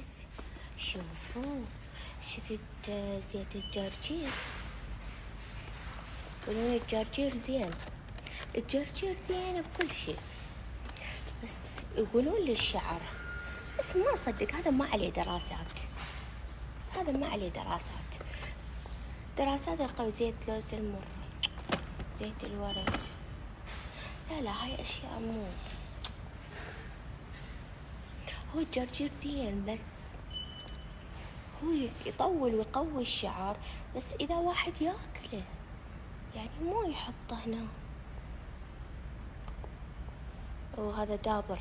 جايز شوفوا، شفت زيت الجرجير. يقولون الجرجير زين، الجرجير زين بكل شيء، بس يقولون للشعر، بس ما أصدق، هذا ما عليه دراسات، هذا ما عليه دراسات القوي. زيت لوز المر، زيت الورد، لا هاي أشياء مو. هو الجرجير زين، بس هو يطول ويقوي الشعر، بس إذا واحد ياكله يعني مو يحطه هنا. وهذا دابر،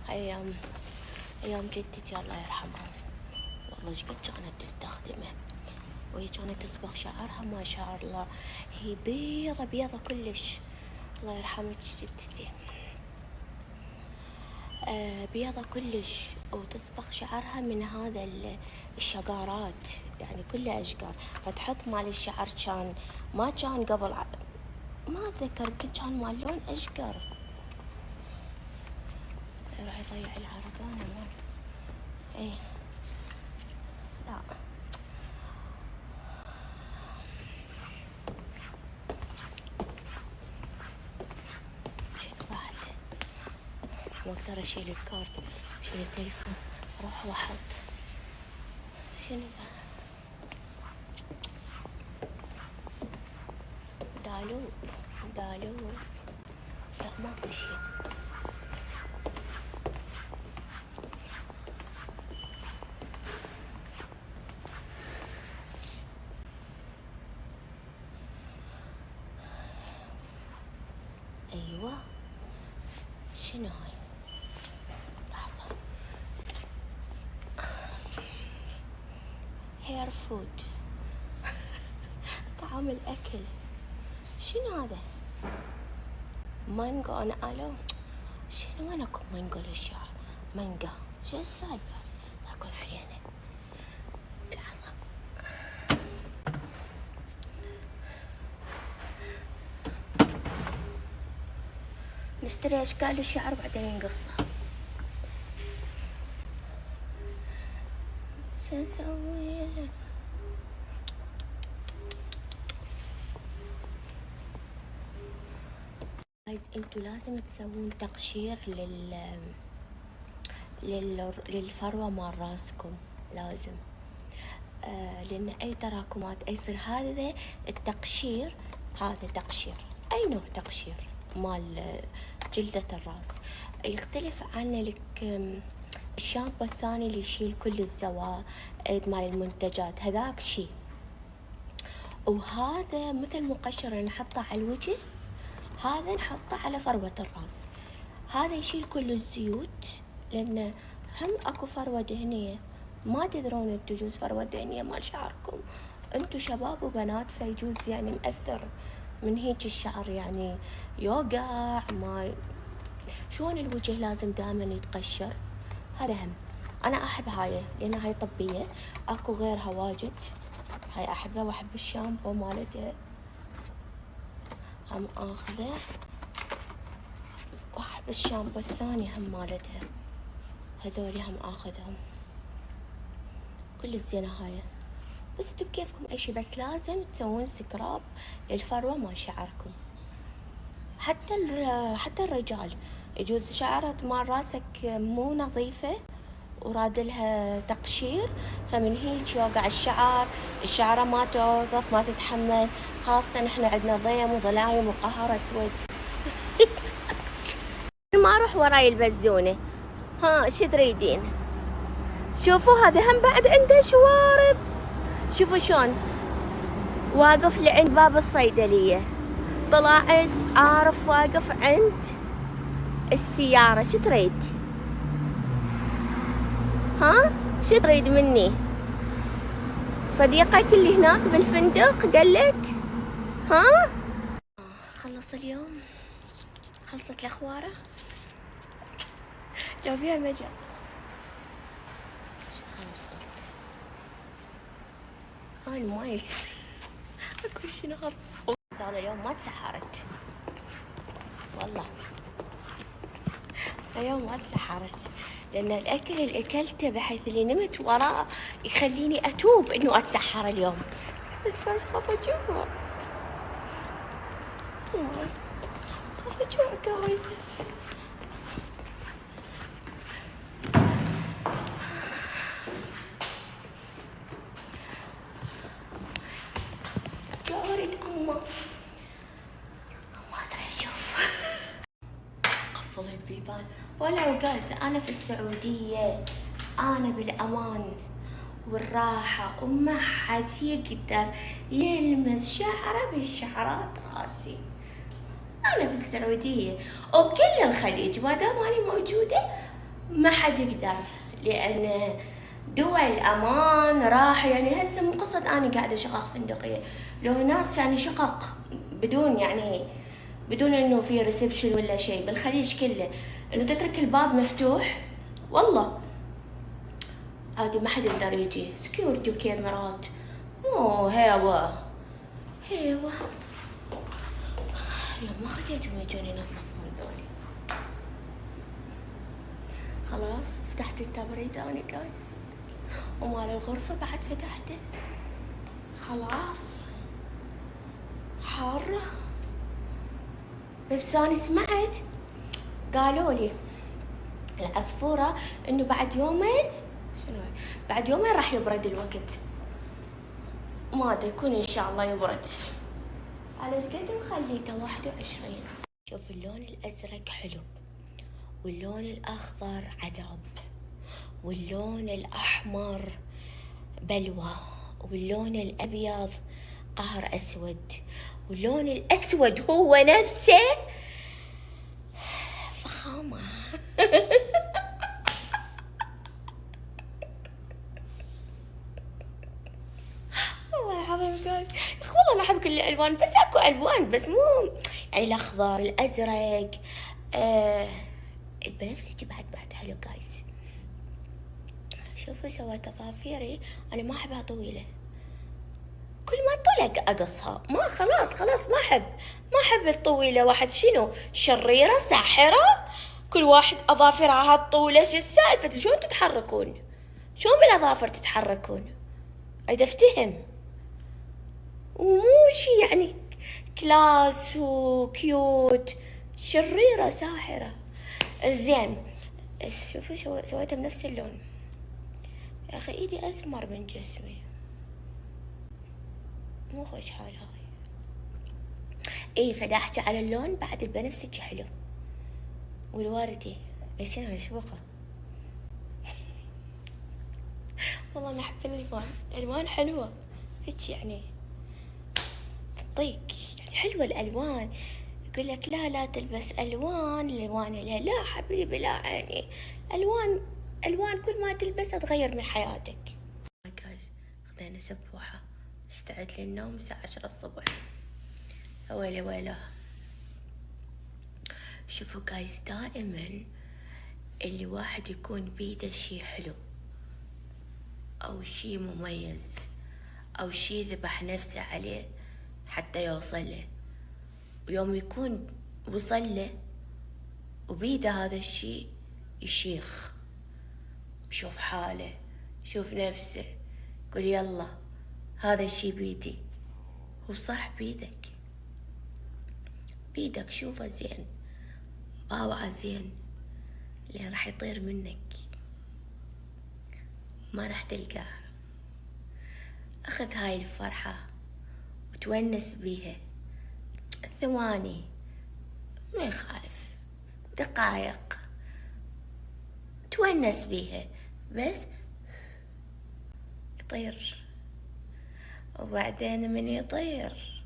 أيام جدتي الله يرحمها، والله ايش قد كانت تستخدمه، وهي كانت تصبغ شعرها ما شاء الله، هي بيضة كلش. الله يرحمك جدتي، بيضة كلش، وتصبغ شعرها من هذا الشقارات، يعني كلها أشقار، فتحط مال الشعر كان ما كان قبل ما أتذكر، يمكن كان مال لون أشقر. راح يضيع العربانة مال ايه، لا شنو بعد، ما اقدر اشيل الكارت، اشيل التليفون، اروح واحط شنو دالوب، لا ماكو شي. ايوه شنو هاي، لحظة، هير فود طعام الأكل. شنو هذا؟ مانجو. أنا ألو شنو، وين أكو مانجو للشعر؟ مانجا شو السالفة؟ تاكل فيني. لحظة، نشتري أشكال الشعر بعدين نقصها. شو نسوي؟ انتوا لازم تسوون تقشير للفروة مال راسكم، لازم. لأن أي تراكمات يصير هذا التقشير، هذا تقشير أي نوع تقشير مال جلدة الراس يختلف عن الشامبو الثاني اللي يشيل كل الزوائد مال المنتجات، هذاك شي. وهذا مثل مقشر نحطه على الوجه، هذا نحطه على فروة الراس، هذا يشيل كل الزيوت. لأن هم أكو فروة دهنية ما تدرون انتو، جوز فروة دهنية مال شعركم انتو شباب وبنات، فيجوز يعني مأثر من هيك الشعر، يعني يوقع ما شلون. الوجه لازم دائما يتقشر، هذا هم. أنا أحب هاي لأن هاي طبية، أكو غيرها واجد، هاي أحبها، وأحب الشامبو مالتها هم آخذه، وأحب الشامبو الثاني هم مالتها، هذولي هم آخذهم كل الزينة هاي. بس انتو بكيفكم أي شي، بس لازم تسوون سكراب للفروة مال شعركم. حتى الرجال يجوز شعرت مال راسك مو نظيفة ورادلها تقشير، فمن هيك يوقع الشعرة ما توقف، ما تتحمل، خاصة احنا عندنا ضيم وظلايم وقهر اسود. ما اروح وراي البزونة. ها شو تريدين؟ شوفوا هذا هم بعد عنده شوارب، شوفوا شلون واقف لعند باب الصيدلية، طلعت عارف واقف عند السيارة. شو تريد؟ ها شو تريد مني؟ صديقك اللي هناك بالفندق قالك؟ ها خلص اليوم، خلصت الأخوارة، جاوبيها المجال. هاي الماي أقول شنو هذا الصوت؟ أنا اليوم ما تسحرت، والله اليوم ما تسحرت، لأن الأكل اللي أكلته بحيث اللي نمت وراه يخليني أتوب إنه أتسحر اليوم، بس خاف أجوع. خاف أجوع جايز. أريد أما ما أدري أشوف. قفل البيبان. ولو جايز أنا في السعودية أنا بالأمان والراحة وما حد يقدر يلمس شعره من شعرات راسي. أنا في السعودية وبكل الخليج ما دام أنا موجودة ما حد يقدر، لأن دول أمان راحة. يعني هسه مو قصة أنا قاعدة شقق فندقية، لو ناس يعني شقق بدون يعني بدون إنه في ريسبشن ولا شيء. بالخليج كله إنه تترك الباب مفتوح والله عادي ما حد يقدر يجي، سكيورتي وكاميرات. مو هيوة اليوم ما خليتهم يجون ينظفون ذولي. خلاص فتحت التبريد أنا جايز، ومال الغرفة بعد فتحته. خلاص حارة، بس أنا سمعت قالوا لي العصفورة إنه بعد يومين بعد يومين راح يبرد الوقت. ما أدري يكون إن شاء الله يبرد. على قد مخليته 21. شوف اللون الأزرق حلو، واللون الأخضر عذاب، واللون الأحمر بلوى، واللون الأبيض قهر أسود، واللون الأسود هو نفسه فخامة. والله العظيم جايز والله أنا أحب كل الألوان، بس أكو ألوان بس مو يعني الأخضر الأزرق البنفسجي بعد حلو جايز. شوفوا سويت أظافيري، أنا ما أحبها طويلة، كل ما طلع أقصها. ما خلاص ما أحب الطويلة. واحد شنو شريرة ساحرة كل واحد أظافرها هالطولة؟ شو السالفة؟ شلون تتحركون؟ شلون بالأظافر تتحركون؟ أريد أفتهم. ومو شي يعني كلاس وكيوت، شريرة ساحرة. زين شوفوا سويتها بنفس اللون. يا أخي إيدي أسمر من جسمي، مو خوش حال هاي. إيه فداحكي على اللون بعد البنفسجي حلو، والوردي إيش أنا شوقة. والله أنا أحب الألوان حلوة هيك يعني تعطيك يعني حلوة الألوان. يقول لك لا تلبس ألوان لا حبيبي لا، يعني ألوان كل ما تلبسها تغير من حياتك. جايز خذينا سبوحة، استعد للنوم الساعة 10 الصبح. ويلا شوفوا جايز دائما اللي واحد يكون بيده شي حلو أو شي مميز أو شي ذبح نفسه عليه حتى يوصل له، ويوم يكون وصل له وبيده هذا الشي يشيخ، يشوف حاله يشوف نفسه يقول يلا هذا الشي بيدي. هو صح بيدك شوفه زين باوعه زين، لين راح يطير منك ما راح تلقاه. أخذ هاي الفرحة وتونس بيها ثواني ما يخالف، دقائق تونس بيها بس يطير. وبعدين من يطير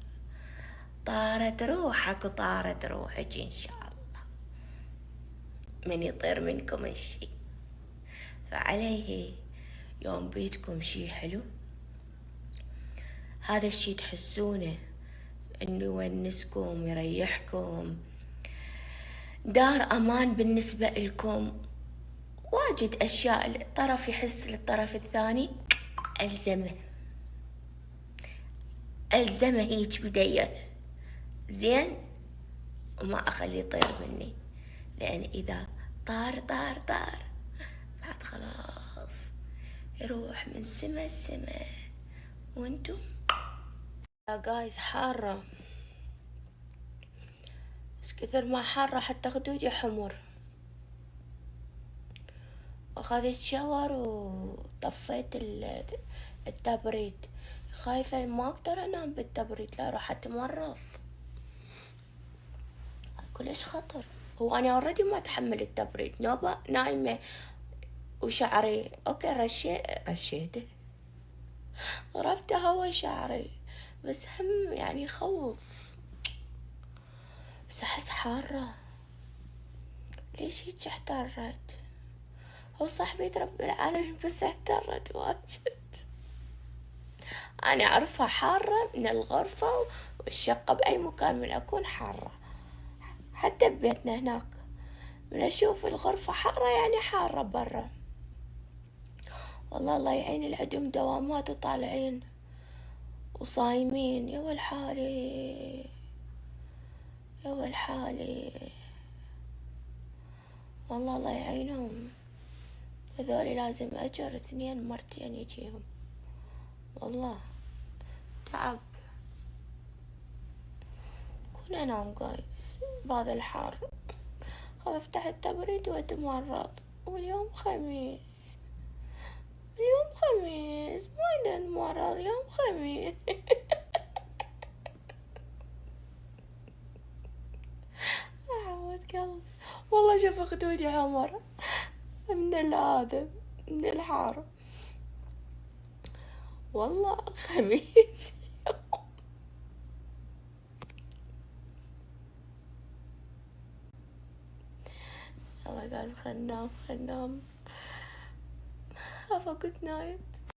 طارت روحك وطارت روحك إن شاء الله، من يطير منكم الشي. فعليه يوم بيتكم شي حلو هذا الشي تحسونه انه يونسكم يريحكم، دار امان بالنسبة لكم. واجد اشياء الطرف يحس للطرف الثاني الزمه هيج بديه زين، وما اخليه يطير مني، لان اذا طار عاد خلاص يروح من سما السما. وانتم يا جايز حارة، بس كثر ما حارة حتى خدودي حمر. واخذت شاور وطفيت التبريد، خايفة ما اقدر انام بالتبريد لا راح اتمرض. كلش خطر. هو انا اوريدي ما اتحمل التبريد، نوبة نايمة وشعري اوكي رشيته ضربت هوا شعري، بس هم يعني يخوف. بس احس حارة، ليش هيج احترت؟ هو صاحبي رب العالمين بس احترت واجد. انا اعرفها حارة من الغرفة والشقة، باي مكان من اكون حارة، حتى ببيتنا هناك من اشوف الغرفة حارة يعني حارة برا. والله الله يعين العدوم دوامات وطالعين وصايمين. يا والحالي يا والحالي، والله الله يعينهم. هذولي لازم أجر 2 مرتين يجيهم، والله تعب. كون أنام جايز بعد الحر، خاف أفتح التبريد وأتمرض. واليوم خميس، اليوم خميس ما نتمرض يوم خميس. عود قلبي والله شوف خدودي حمر من هذا من الحار. والله خميس. يلا قاعد خلنا ننام. Have a good night.